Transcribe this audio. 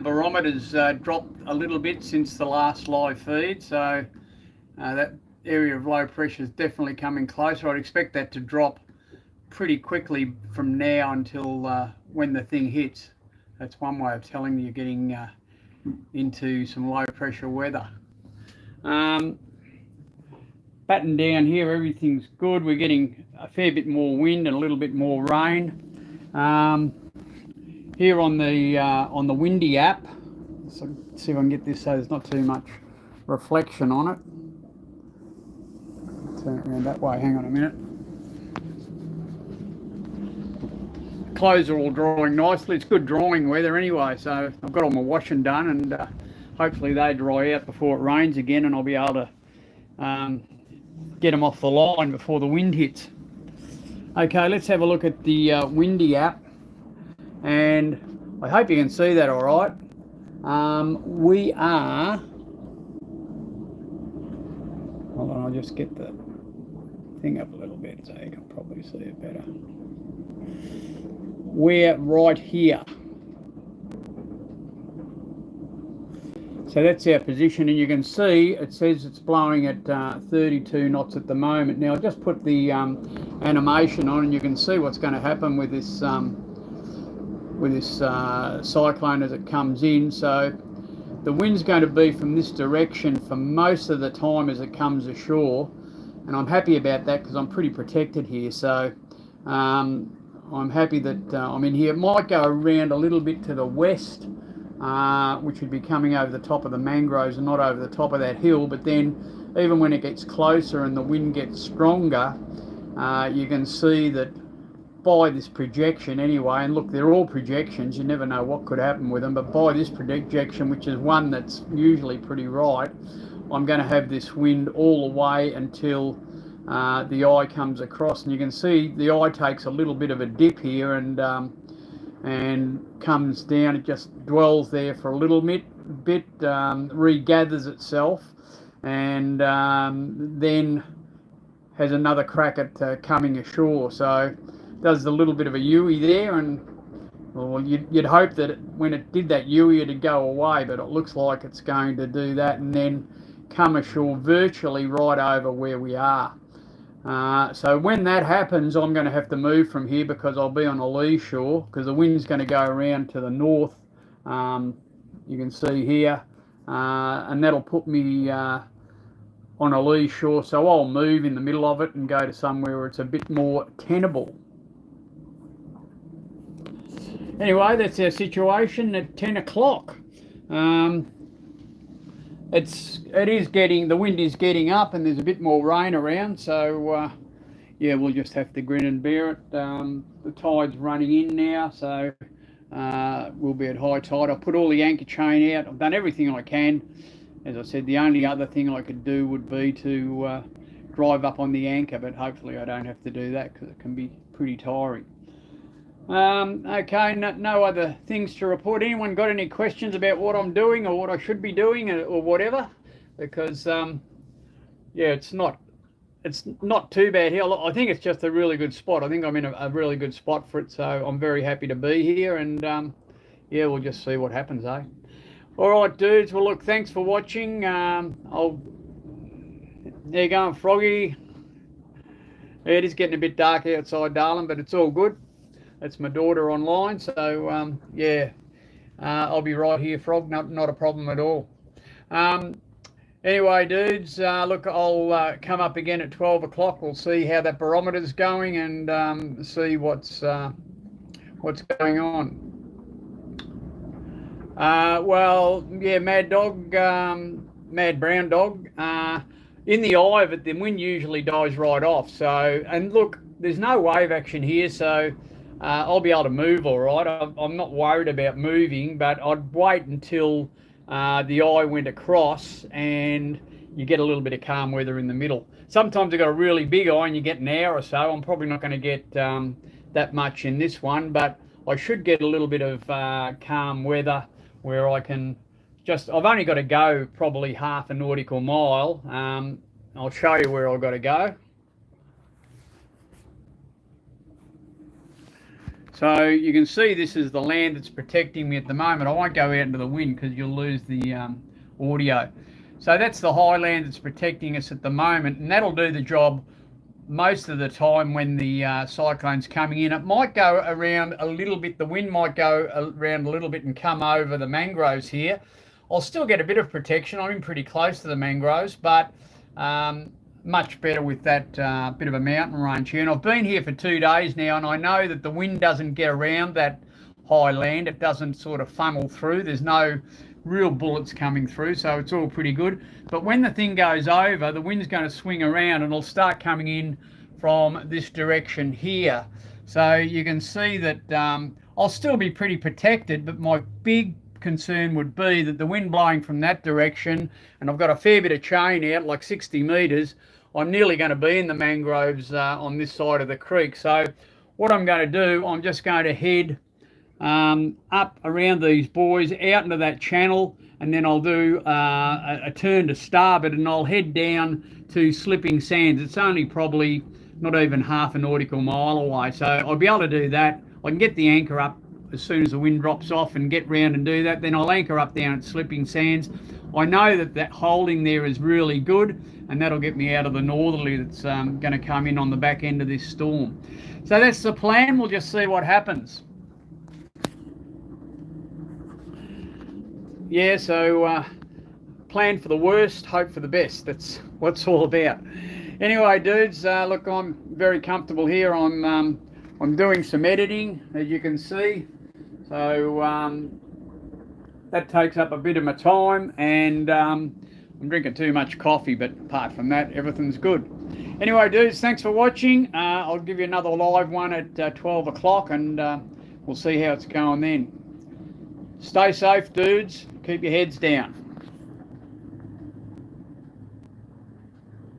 barometer's dropped a little bit since the last live feed, so that area of low pressure is definitely coming closer. I'd expect that to drop pretty quickly from now until when the thing hits. That's one way of telling you're getting into some low pressure weather. Batten down here, everything's good. We're getting a fair bit more wind and a little bit more rain. Here on the windy app, so see if I can get this so there's not too much reflection on it. Turn it around that way. Hang on a minute. Clothes are all drying nicely. It's good drying weather anyway, so I've got all my washing done, and hopefully they dry out before it rains again, and I'll be able to get them off the line before the wind hits. Okay, let's have a look at the windy app, and I hope you can see that all right. We are, hold on, I'll just get the thing up a little bit so you can probably see it better. We're right here. So that's our position, and you can see it says it's blowing at 32 knots at the moment. Now I just put the animation on, and you can see what's going to happen with this cyclone as it comes in. So the wind's going to be from this direction for most of the time as it comes ashore, and I'm happy about that because I'm pretty protected here. So I'm happy that I'm in here. It might go around a little bit to the west, which would be coming over the top of the mangroves and not over the top of that hill. But then even when it gets closer and the wind gets stronger, you can see that by this projection anyway, and look, they're all projections, you never know what could happen with them, but by this projection, which is one that's usually pretty right, I'm going to have this wind all the way until the eye comes across. And you can see the eye takes a little bit of a dip here and comes down. It just dwells there for a little bit, regathers itself, and then has another crack at coming ashore. So does a little bit of a U-ey there, and well, you'd hope that when it did that U-ey it'd go away, but it looks like it's going to do that and then come ashore virtually right over where we are. So when that happens, I'm going to have to move from here because I'll be on a lee shore, because the wind's going to go around to the north, you can see here, and that'll put me on a lee shore. So I'll move in the middle of it and go to somewhere where it's a bit more tenable. Anyway, that's our situation at 10 o'clock. The wind is getting up and there's a bit more rain around, so yeah, we'll just have to grin and bear it. The tide's running in now, so we'll be at high tide. I've put all the anchor chain out. I've done everything I can. As I said, the only other thing I could do would be to drive up on the anchor, but hopefully I don't have to do that because it can be pretty tiring. Okay, no other things to report. Anyone got any questions about what I'm doing or what I should be doing or whatever? Because yeah, it's not too bad here. I think it's just a really good spot. I think I'm in a really good spot for it, so I'm very happy to be here, and yeah, we'll just see what happens, eh? All right, dudes. Well, look, thanks for watching. There you go, Froggy. Yeah, it is getting a bit dark outside, darling, but it's all good. That's my daughter online, so yeah, I'll be right here, Frog. Not a problem at all. Anyway, dudes, look, I'll come up again at 12 o'clock. We'll see how that barometer's going and see what's going on. Well, yeah, Mad Brown Dog. In the eye of it, the wind usually dies right off. So, and look, there's no wave action here, so I'll be able to move all right. I'm not worried about moving, but I'd wait until the eye went across and you get a little bit of calm weather in the middle. Sometimes I've got a really big eye and you get an hour or so. I'm probably not going to get that much in this one, but I should get a little bit of calm weather where I can I've only got to go probably half a nautical mile. I'll show you where I've got to go. So you can see this is the land that's protecting me at the moment. I won't go out into the wind because you'll lose the audio. So that's the high land that's protecting us at the moment, and that'll do the job most of the time when the cyclone's coming in. It might go around a little bit, the wind might go around a little bit and come over the mangroves here. I'll still get a bit of protection. I'm in pretty close to the mangroves, but much better with that bit of a mountain range here. And I've been here for 2 days now, and I know that the wind doesn't get around that high land. It doesn't sort of funnel through. There's no real bullets coming through, so it's all pretty good. But when the thing goes over, the wind's going to swing around and it'll start coming in from this direction here. So you can see that I'll still be pretty protected, but my big concern would be that the wind blowing from that direction, and I've got a fair bit of chain out, like 60 metres, I'm nearly going to be in the mangroves on this side of the creek. So what I'm going to do, I'm just going to head up around these buoys out into that channel, and then I'll do a turn to starboard and I'll head down to Slipping Sands. It's only probably not even half a nautical mile away, so I'll be able to do that. I can get the anchor up as soon as the wind drops off and get round and do that. Then I'll anchor up down at Slipping Sands. I know that that holding there is really good, and that'll get me out of the northerly that's going to come in on the back end of this storm. So that's the plan. We'll just see what happens. Yeah, so plan for the worst, hope for the best. That's what it's all about. Anyway, dudes, look, I'm very comfortable here. I'm doing some editing, as you can see. So that takes up a bit of my time, and I'm drinking too much coffee, but apart from that, everything's good. Anyway, dudes, thanks for watching. I'll give you another live one at 12 o'clock, and we'll see how it's going then. Stay safe, dudes. Keep your heads down.